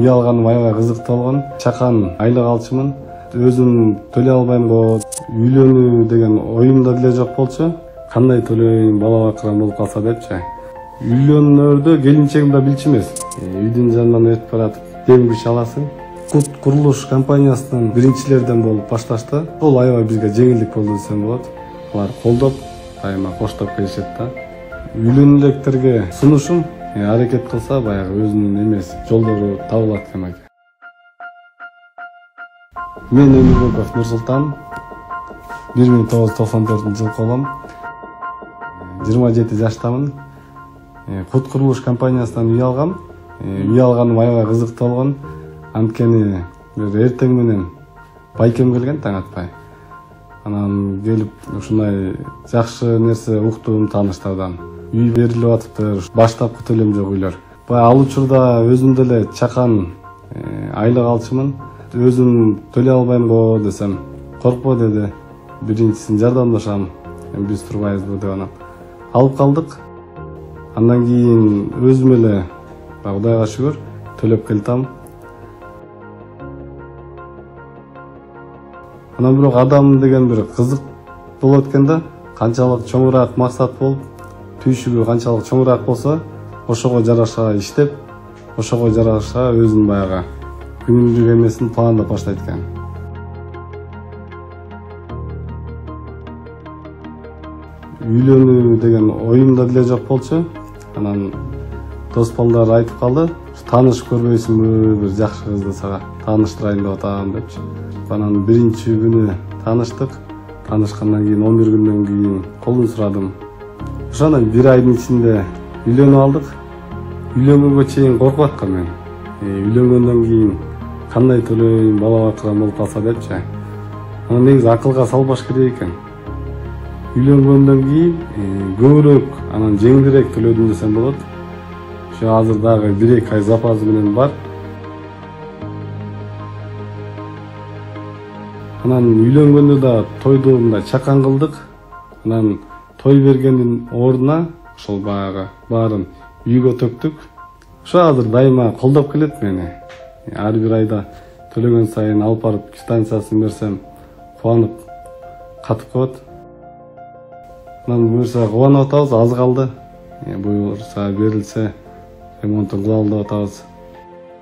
үй алганым аябай кызыктуу болгон. Чакан айлык алчумун. Өзүм төлөй албайм го. Үйлөнүү деген оюмда деле жок болчу. Кандай төлөйм, бала бакырам болуп калса депчи. Үйлөнүүрдө келинчегим да билчү эмес. Үйдүн жанынан өтүп баратып, дем күч аласың. Кут курулуш компаниясынын биринчилерден болуп башташты. Бул аябай бизге жеңилдик болду десем болот. Алар колдоп, дайыма коштоп келишет да. Үйлөнүүлектерге сунушум аракет кылса баягы өзүнүн эмес жолдору табылат экен аке. Мен Өмүрбеков Нурсултан 1994-жылы колом. 27 жаштамын. Кут курулуш компаниясынан үй алгам. Үй алганым аябай кызыктуу болгон. Анткени бир эртең менен байкем келген таң атпай. Анан келип ушундай жакшы нерсе уктум тааныштардан. Үй берилип атыптыр, баштапкы төлөм жок үйлөр. Ал учурда өзүм деле чакан айлык алчумун. Өзүм төлөй албайм го десем, коркпо деди. Биринчисин жардамдашам, биз турбайбызбы деп анан алып калдык. Андан кийин өзүм эле Кудайга шүгүр төлөп келтам. Анан бирок адам деген бир кызык болот экен да. Канчалык чоңураак максат болуп, түйшүгү канчалык чоңураак болсо, ошого жараша иштеп, ошого жараша өзүн баягы күнүмдүк эмесин пландап баштайт экен. Үйлөнүү деген оюмда деле жок болчу. Анан дос балдар айтып калды, таанышып көрбөйсүңбү, бир жакшы кызды сага тааныштырайын деп атам депчи. Анан биринчи күнү тааныштык. Таанышкандан кийин 11 күндөн кийин колун сурадым. Ошондон бир айдын ичинде үйлөнүп алдык. Үйлөнгөнгө чейин коркуп аткам мен. Үйлөнгөндөн кийин кандай төлөйм, бала бакырам болуп калса депчи. Анан негизи акылга салбаш керек экен. Үйлөнгөндөн кийин көбүрөөк, анан жеңилирээк төлөдүм десем болот. Ошо азыр дагы 1-2 ай запасы менен бар. Анан үйлөнгөндө да тойду мындай чакан кылдык. Анан той бергендин ордуна ошол баягы баарын үйгө төктүк. Ошо азыр дайыма колдоп келет мени. Ар бир айда төлөгөн сайын алып барып квитанциясын берсем, кубанып катып коет. Анан буюрса кубанып атабыз, аз калды. Буюрса берилсе ремонтун кылалы деп атабыз.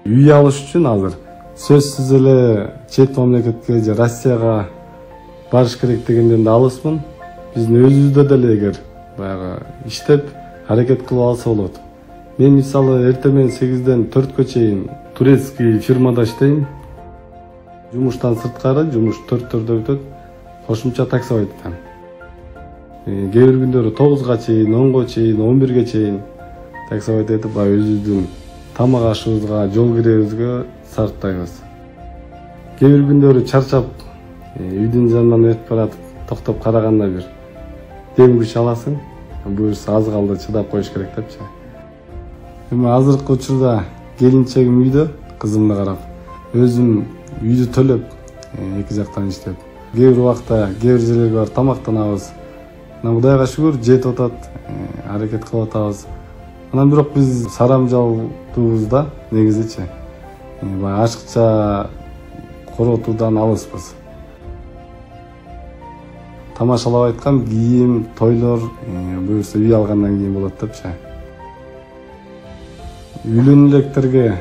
Үй алыш үчүн азыр сөзсүз эле чет мамлекетке же Россияга барыш керек дегенден да алыспын. Биздин өзүбүздө деле эгер баягы иштеп аракет кылып алса болот. Мен мисалы эртең 8-ден 4-кө чейин турецкий фирмада иштейм. Жумуштан сырткары, жумуш 4-төрдө өтөт. Кошумча таксовать этем. Кээ бир күндөрү 9-га чейин, 10-го чейин, 11-ге чейин таксовать этип, өзүбүздүн тамак ашыбызга, жол киребизге сарптайбыз. Кээ бир күндөрү чарчап, үйдүн жанынан өтүп баратып, токтоп караганда бир дем күч аласың. Буюрса аз калды, чыдап коюш керек депчи. Эми азыркы учурда келинчегим үйдө, кызымды карап, өзүм үйдү төлөп, эки жактан иштеп. Кээ бир убакта, кээ бир жерлерге барып тамактанабыз. Анан Кудайга шүгүр жетип атат, аракет кылып атабыз. Анан бирок биз сарамжалдуубузда негизичи ашыкча коротуудан алыспыз. Тамашалап айткан кийим, тойлор, буюрса үй алгандан кийин болот депчи. Үйлөнүүлектерге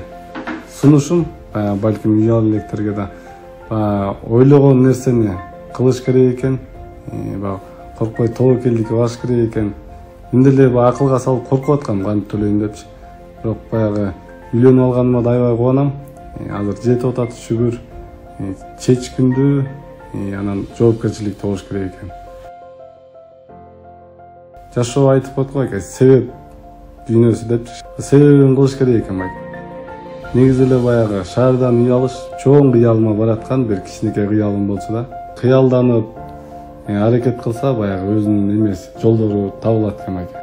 сунушум, балким үй алган электерге да ойлогон нерсени кылыш керек экен. Коркпой тобокелдикке баш керек экен. Мен деле акылга салып коркуп аткам, кантип төлөйм депчи. Бирок баягы үйлөнүп алганыма да аябай кубанам. Азыр жетип атат шүгүр. Чечкиндүү, анан жоопкерчиликти болуш керек экен. Жашоо айтып коет го экен, себеп дүйнөсү депчи. Себебин кылыш керек экен байт. Негизи эле баягы шаардан үй алыш чоң кыялыма бараткан бир кичинекей кыялым болчу да. Кыялданып аракет кылса баягы өзүнүн эмес жолдору табылат экен аке.